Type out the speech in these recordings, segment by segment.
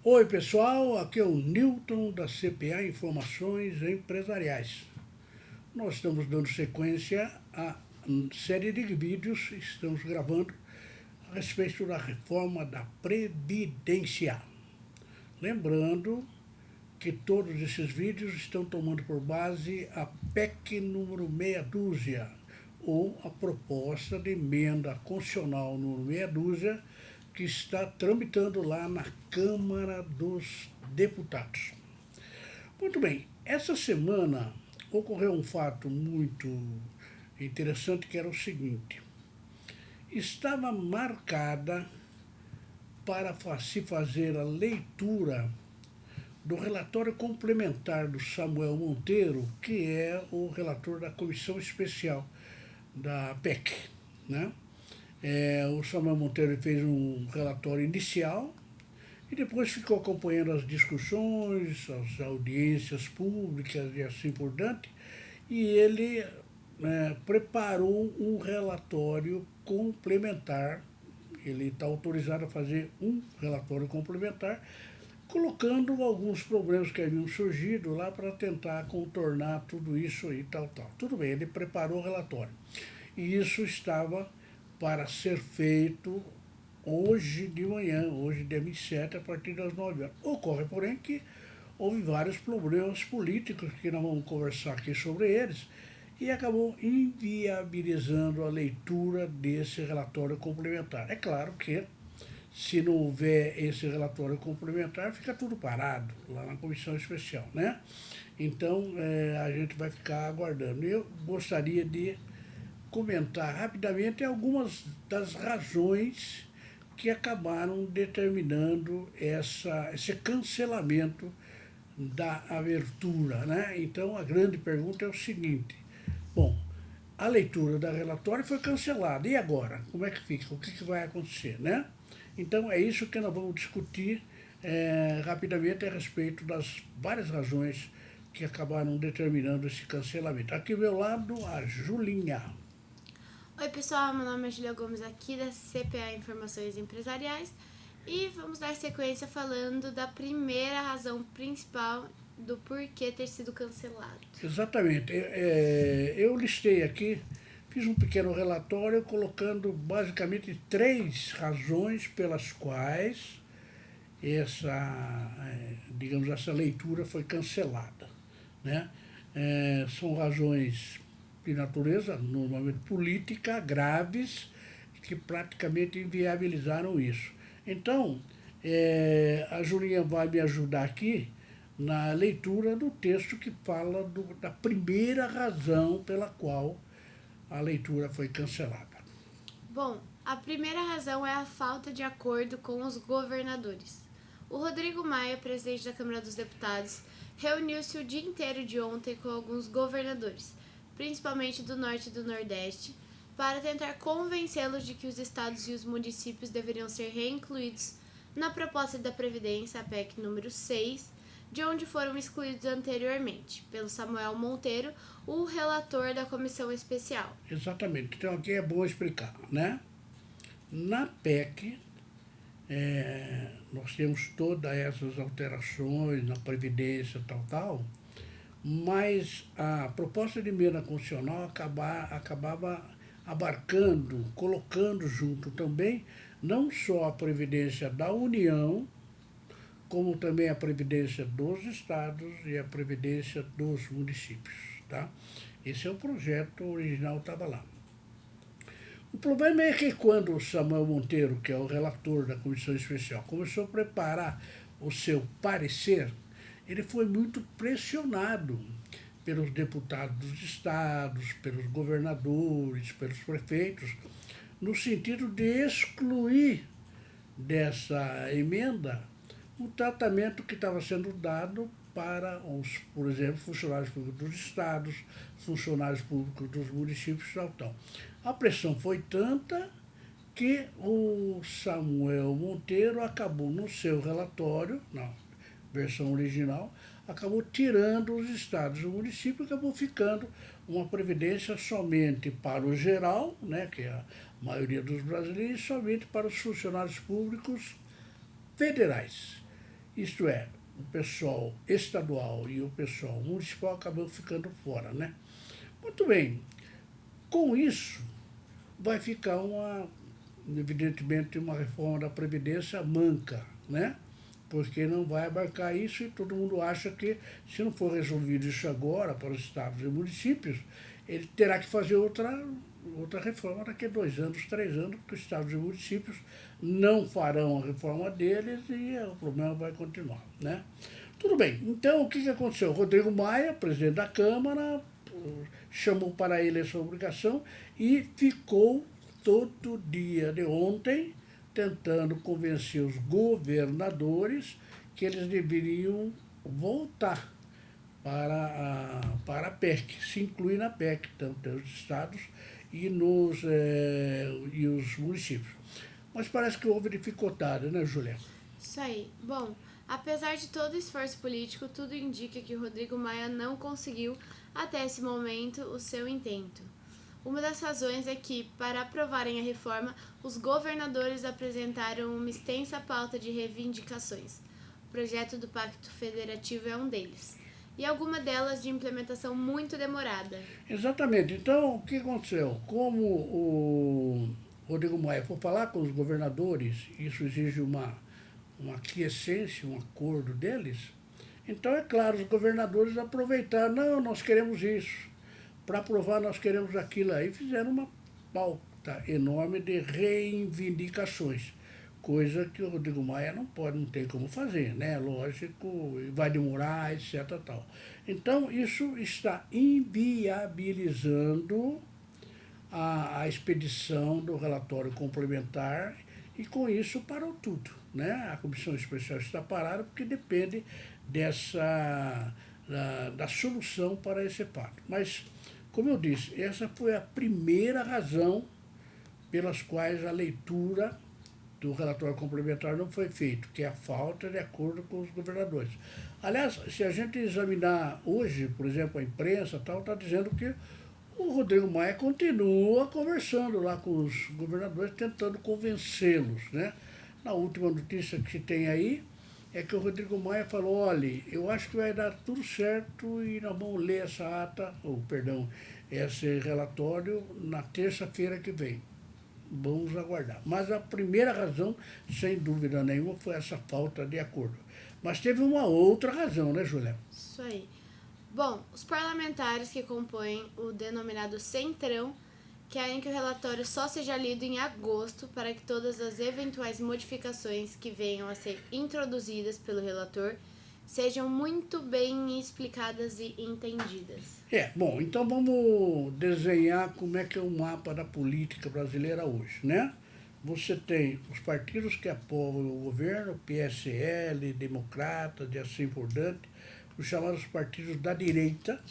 Oi pessoal, aqui é o Newton da CPA Informações Empresariais. Nós estamos dando sequência à série de vídeos que estamos gravando a respeito da reforma da Previdência. Lembrando que todos esses vídeos estão tomando por base a PEC número meia dúzia, ou a proposta de emenda constitucional número meia dúzia, que está tramitando lá na Câmara dos Deputados. Muito bem, essa semana ocorreu um fato muito interessante, que era o seguinte: estava marcada para se fazer a leitura do relatório complementar do Samuel Monteiro, que é o relator da Comissão Especial da PEC, né? O Samuel Monteiro fez um relatório inicial e depois ficou acompanhando as discussões, as audiências públicas e assim por diante, e ele preparou um relatório complementar. Ele está autorizado a fazer um relatório complementar, colocando alguns problemas que haviam surgido lá para tentar contornar tudo isso e tal. Tudo bem, ele preparou o relatório. E isso estava para ser feito hoje de manhã, hoje dia 27, a partir das 9 horas. Ocorre, porém, que houve vários problemas políticos, que nós vamos conversar aqui sobre eles, e acabou inviabilizando a leitura desse relatório complementar. É claro que, se não houver esse relatório complementar, fica tudo parado lá na comissão especial, né? Então, a gente vai ficar aguardando. Eu gostaria de comentar rapidamente algumas das razões que acabaram determinando esse cancelamento da abertura, né? Então, a grande pergunta é o seguinte: bom, a leitura da relatório foi cancelada, e agora? Como é que fica? O que vai acontecer, né? Então, é isso que nós vamos discutir rapidamente a respeito das várias razões que acabaram determinando esse cancelamento. Aqui ao meu lado, a Julinha. Oi pessoal, meu nome é Julia Gomes aqui da CPA Informações Empresariais e vamos dar sequência falando da primeira razão principal do porquê ter sido cancelado. Exatamente. Eu listei aqui, fiz um pequeno relatório colocando basicamente 3 razões pelas quais digamos, essa leitura foi cancelada, né? São razões de natureza, normalmente política, graves, que praticamente inviabilizaram isso. Então, a Julinha vai me ajudar aqui na leitura do texto que fala da primeira razão pela qual a leitura foi cancelada. Bom, a primeira razão é a falta de acordo com os governadores. O Rodrigo Maia, presidente da Câmara dos Deputados, reuniu-se o dia inteiro de ontem com alguns governadores, principalmente do Norte e do Nordeste, para tentar convencê-los de que os estados e os municípios deveriam ser reincluídos na proposta da Previdência, a PEC número 6, de onde foram excluídos anteriormente, pelo Samuel Monteiro, o relator da comissão especial. Exatamente. Então aqui é bom explicar, né? Na PEC, nós temos todas essas alterações na Previdência, tal, mas a proposta de emenda constitucional acabava abarcando, colocando junto também, não só a Previdência da União, como também a Previdência dos Estados e a Previdência dos municípios, tá? Esse é o projeto original, estava lá. O problema é que quando o Samuel Monteiro, que é o relator da Comissão Especial, começou a preparar o seu parecer, ele foi muito pressionado pelos deputados dos estados, pelos governadores, pelos prefeitos, no sentido de excluir dessa emenda o tratamento que estava sendo dado para os, por exemplo, funcionários públicos dos estados, funcionários públicos dos municípios, tal. A pressão foi tanta que o Samuel Monteiro acabou, no seu relatório, na versão original, acabou tirando os estados e o município, acabou ficando uma previdência somente para o geral, né, que é a maioria dos brasileiros, e somente para os funcionários públicos federais. Isto é, o pessoal estadual e o pessoal municipal acabam ficando fora, né? Muito bem, com isso vai ficar evidentemente, uma reforma da Previdência manca, né? Porque não vai abarcar isso e todo mundo acha que, se não for resolvido isso agora para os estados e municípios, ele terá que fazer outra reforma daqui a 2 anos, 3 anos, porque os estados e municípios não farão a reforma deles e o problema vai continuar, né? Tudo bem, então o que aconteceu? Rodrigo Maia, presidente da Câmara, chamou para ele essa obrigação e ficou todo dia de ontem tentando convencer os governadores que eles deveriam voltar para a PEC, se incluir na PEC, tanto os estados e os municípios. Mas parece que houve dificuldade, né, Juliana? Isso aí. Bom, apesar de todo o esforço político, tudo indica que o Rodrigo Maia não conseguiu, até esse momento, o seu intento. Uma das razões é que, para aprovarem a reforma, os governadores apresentaram uma extensa pauta de reivindicações. O projeto do Pacto Federativo é um deles. E alguma delas de implementação muito demorada. Exatamente. Então, o que aconteceu? Como o Rodrigo Maia for falar com os governadores, isso exige uma aquiescência, um acordo deles, então, é claro, os governadores aproveitaram, não, nós queremos isso, para aprovar nós queremos aquilo, aí fizeram uma pauta enorme de reivindicações, coisa que o Rodrigo Maia não tem como fazer, né? Lógico, vai demorar, etc. Tal. Então, isso está inviabilizando a expedição do relatório complementar e com isso parou tudo, né? A comissão especial está parada porque depende da solução para esse fato. Mas, como eu disse, essa foi a primeira razão pelas quais a leitura do relatório complementar não foi feito, que é a falta de acordo com os governadores. Aliás, se a gente examinar hoje, por exemplo, a imprensa está dizendo que o Rodrigo Maia continua conversando lá com os governadores, tentando convencê-los, né? Na última notícia que se tem aí, é que o Rodrigo Maia falou, olha, eu acho que vai dar tudo certo e nós vamos ler essa ata, esse relatório na terça-feira que vem. Vamos aguardar. Mas a primeira razão, sem dúvida nenhuma, foi essa falta de acordo. Mas teve uma outra razão, né, Juliana? Isso aí. Bom, os parlamentares que compõem o denominado Centrão querem que o relatório só seja lido em agosto para que todas as eventuais modificações que venham a ser introduzidas pelo relator sejam muito bem explicadas e entendidas. Bom, então vamos desenhar como é que é o mapa da política brasileira hoje, né? Você tem os partidos que apoiam o governo, PSL, Democratas e assim por diante, os chamados partidos da direita.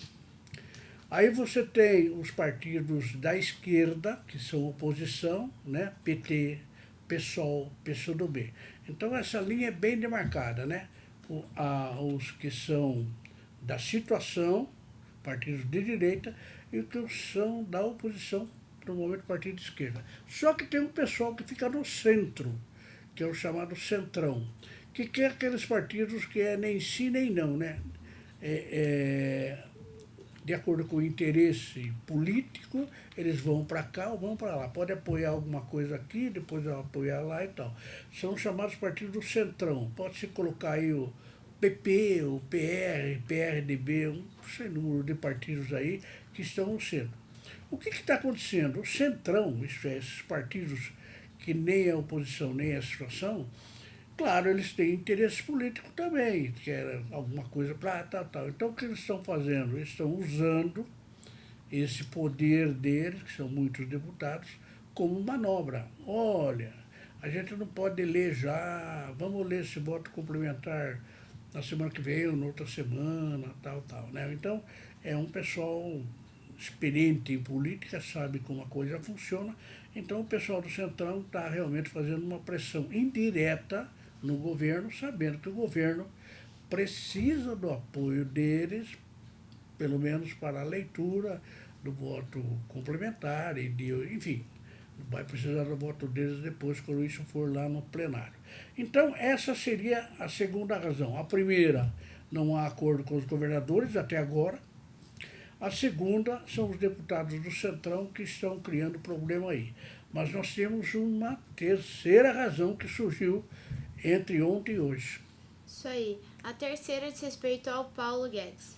Aí você tem os partidos da esquerda, que são oposição, né? PT, PSOL, PCdoB. Então essa linha é bem demarcada, né? Os que são da situação, partidos de direita, e os que são da oposição, normalmente partido de esquerda. Só que tem um pessoal que fica no centro, que é o chamado centrão, que quer aqueles partidos que é nem sim nem não, né? De acordo com o interesse político, eles vão para cá ou vão para lá. Pode apoiar alguma coisa aqui, depois apoiar lá e tal. São chamados partidos do centrão. Pode-se colocar aí o PP, o PR, PRDB, um sem número de partidos aí que estão no centro. O que está acontecendo? O centrão, isto é, esses partidos que nem a oposição nem a situação, claro, eles têm interesse político também, querem alguma coisa para tal. Então, o que eles estão fazendo? Eles estão usando esse poder deles, que são muitos deputados, como manobra. Olha, a gente não pode ler já, vamos ler esse voto complementar na semana que vem ou na outra semana, tal, né? Então, é um pessoal experiente em política, sabe como a coisa funciona. Então, o pessoal do Centrão está realmente fazendo uma pressão indireta no governo, sabendo que o governo precisa do apoio deles, pelo menos para a leitura do voto complementar, enfim, Vai precisar do voto deles depois, quando isso for lá no plenário. Então, essa seria a segunda razão. A primeira, não há acordo com os governadores até agora. A segunda são os deputados do Centrão que estão criando problema aí. Mas nós temos uma terceira razão que surgiu entre ontem e hoje. Isso aí. A terceira diz respeito ao Paulo Guedes.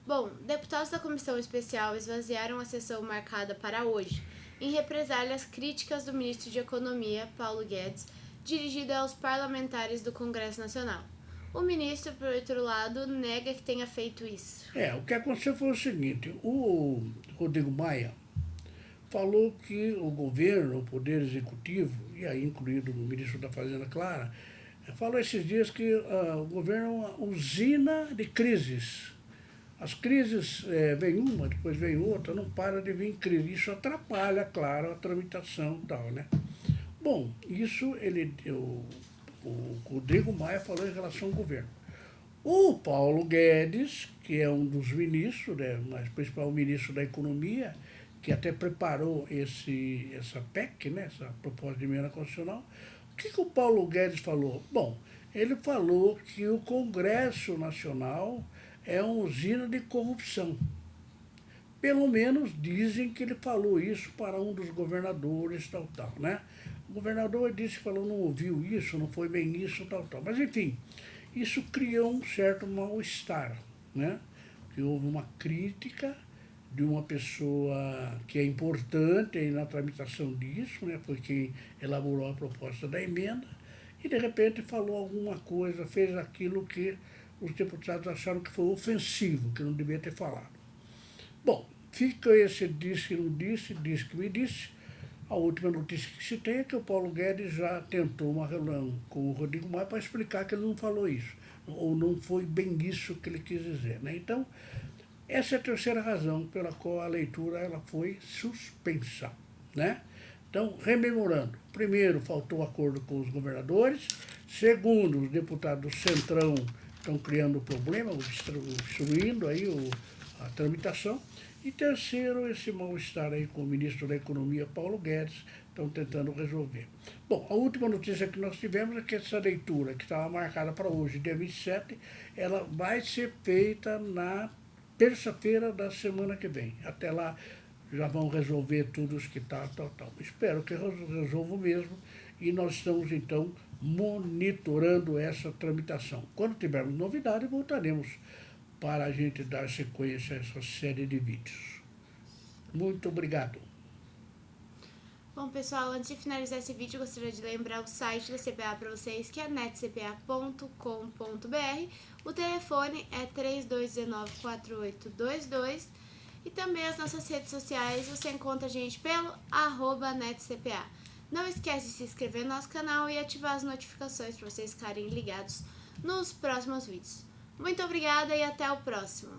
Bom, deputados da Comissão Especial esvaziaram a sessão marcada para hoje, em represália às críticas do ministro de Economia, Paulo Guedes, dirigida aos parlamentares do Congresso Nacional. O ministro, por outro lado, nega que tenha feito isso. O que aconteceu foi o seguinte, o Rodrigo Maia falou que o governo, o Poder Executivo, e aí incluído o ministro da Fazenda, Clara, falou esses dias que o governo é uma usina de crises. As crises, vem uma, depois vem outra, não para de vir crise. Isso atrapalha, claro, a tramitação e tal, né? Bom, isso o Rodrigo Maia falou em relação ao governo. O Paulo Guedes, que é um dos ministros, né, mas principal ministro da Economia, que até preparou essa PEC, né, essa proposta de emenda constitucional, o que o Paulo Guedes falou? Bom, ele falou que o Congresso Nacional é uma usina de corrupção. Pelo menos dizem que ele falou isso para um dos governadores, tal, né? O governador disse que falou, não ouviu isso, não foi bem isso, tal. Mas, enfim, isso criou um certo mal-estar, né? Que houve uma crítica de uma pessoa que é importante aí na tramitação disso, né? Foi quem elaborou a proposta da emenda, e de repente falou alguma coisa, fez aquilo que os deputados acharam que foi ofensivo, que não devia ter falado. Bom, fica esse disse que não disse, disse que me disse. A última notícia que se tem é que o Paulo Guedes já tentou uma reunião com o Rodrigo Maia para explicar que ele não falou isso, ou não foi bem isso que ele quis dizer, né? Então, essa é a terceira razão pela qual a leitura ela foi suspensa, né? Então, rememorando, primeiro, faltou acordo com os governadores. Segundo, os deputados do Centrão estão criando problema, obstruindo aí a tramitação. E terceiro, esse mal-estar aí com o ministro da Economia, Paulo Guedes, estão tentando resolver. Bom, a última notícia que nós tivemos é que essa leitura, que estava marcada para hoje, dia 27, ela vai ser feita na terça-feira da semana que vem. Até lá já vão resolver tudo os que tal. Espero que resolvam mesmo, e nós estamos, então, monitorando essa tramitação. Quando tivermos novidade, voltaremos para a gente dar sequência a essa série de vídeos. Muito obrigado. Bom, pessoal, antes de finalizar esse vídeo, gostaria de lembrar o site da CPA para vocês, que é netcpa.com.br. O telefone é 3219-4822. E também as nossas redes sociais, você encontra a gente pelo @netcpa. Não esquece de se inscrever no nosso canal e ativar as notificações para vocês ficarem ligados nos próximos vídeos. Muito obrigada e até o próximo!